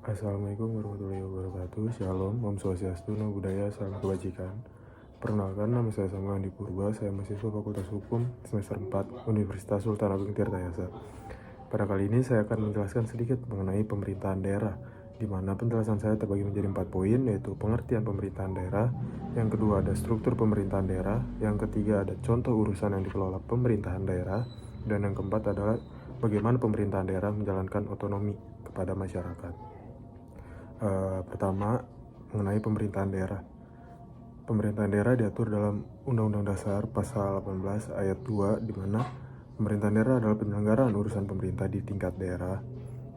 Assalamualaikum warahmatullahi wabarakatuh. Shalom, Om Swastiastu, Namo Buddhaya, Salam Kebajikan. Perkenalkan, nama saya Samuel Andi Purba. Saya mahasiswa Fakultas Hukum semester 4 Universitas Sultan Agung Tirtayasa. Pada kali ini saya akan menjelaskan sedikit mengenai pemerintahan daerah, di mana penjelasan saya terbagi menjadi 4 poin, yaitu pengertian pemerintahan daerah, yang kedua ada struktur pemerintahan daerah, yang ketiga ada contoh urusan yang dikelola pemerintahan daerah, dan yang keempat adalah bagaimana pemerintahan daerah menjalankan otonomi kepada masyarakat. Pertama, mengenai pemerintahan daerah. Pemerintahan daerah diatur dalam Undang-Undang Dasar Pasal 18 Ayat 2, di mana pemerintahan daerah adalah penyelenggaraan urusan pemerintah di tingkat daerah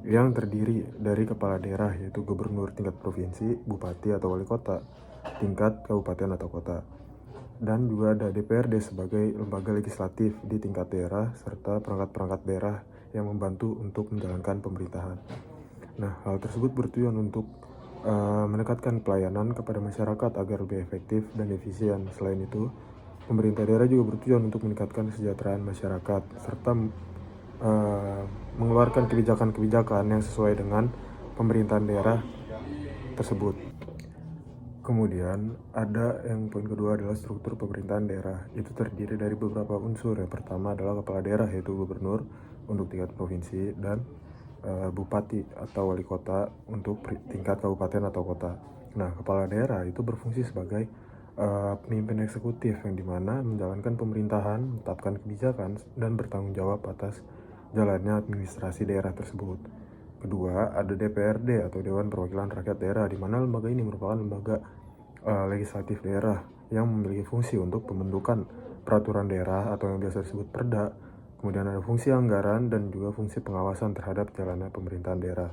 yang terdiri dari kepala daerah, yaitu gubernur tingkat provinsi, bupati atau wali kota, tingkat kabupaten atau kota. Dan juga ada DPRD sebagai lembaga legislatif di tingkat daerah, serta perangkat-perangkat daerah yang membantu untuk menjalankan pemerintahan. Nah, hal tersebut bertujuan untuk meningkatkan pelayanan kepada masyarakat agar lebih efektif dan efisien. Selain itu, pemerintah daerah juga bertujuan untuk meningkatkan kesejahteraan masyarakat, serta mengeluarkan kebijakan-kebijakan yang sesuai dengan pemerintahan daerah tersebut. Kemudian ada yang poin kedua adalah struktur pemerintahan daerah. Itu terdiri dari beberapa unsur. Yang pertama adalah kepala daerah, yaitu gubernur untuk tingkat provinsi, dan bupati atau wali kota untuk tingkat kabupaten atau kota. Nah, kepala daerah itu berfungsi sebagai pemimpin eksekutif yang dimana menjalankan pemerintahan, menetapkan kebijakan, dan bertanggung jawab atas jalannya administrasi daerah tersebut. Kedua, ada DPRD atau Dewan Perwakilan Rakyat Daerah, di mana lembaga ini merupakan lembaga legislatif daerah yang memiliki fungsi untuk pembentukan peraturan daerah atau yang biasa disebut perda. Kemudian ada fungsi anggaran dan juga fungsi pengawasan terhadap jalannya pemerintahan daerah.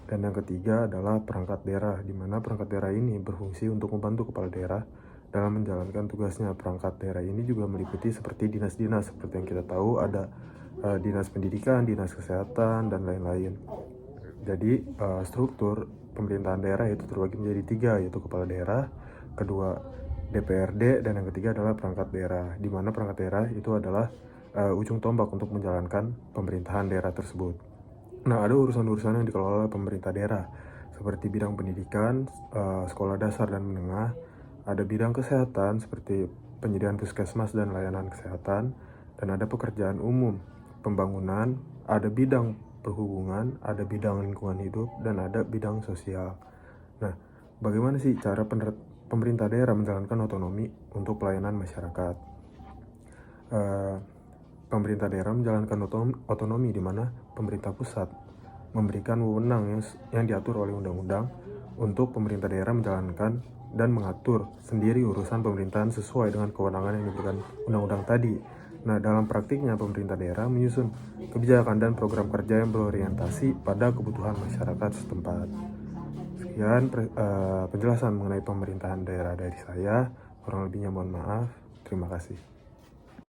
Dan yang ketiga adalah perangkat daerah, di mana perangkat daerah ini berfungsi untuk membantu kepala daerah dalam menjalankan tugasnya. Perangkat daerah ini juga meliputi seperti dinas-dinas, seperti yang kita tahu ada dinas pendidikan, dinas kesehatan, dan lain-lain. Jadi struktur pemerintahan daerah itu terbagi menjadi 3, yaitu kepala daerah, kedua DPRD, dan yang ketiga adalah perangkat daerah, di mana perangkat daerah itu adalah ujung tombak untuk menjalankan pemerintahan daerah tersebut. Nah, ada urusan-urusan yang dikelola oleh pemerintah daerah, seperti bidang pendidikan, sekolah dasar dan menengah, ada bidang kesehatan seperti penyediaan puskesmas dan layanan kesehatan, dan ada pekerjaan umum, pembangunan, ada bidang perhubungan, ada bidang lingkungan hidup, dan ada bidang sosial. Nah, bagaimana sih cara pemerintah daerah menjalankan otonomi untuk pelayanan masyarakat? Pemerintah daerah menjalankan otonomi, di mana pemerintah pusat memberikan wewenang yang diatur oleh undang-undang untuk pemerintah daerah menjalankan dan mengatur sendiri urusan pemerintahan sesuai dengan kewenangan yang diberikan undang-undang tadi. Nah, dalam praktiknya pemerintah daerah menyusun kebijakan dan program kerja yang berorientasi pada kebutuhan masyarakat setempat. Sekian penjelasan mengenai pemerintahan daerah dari saya. Kurang lebihnya mohon maaf. Terima kasih.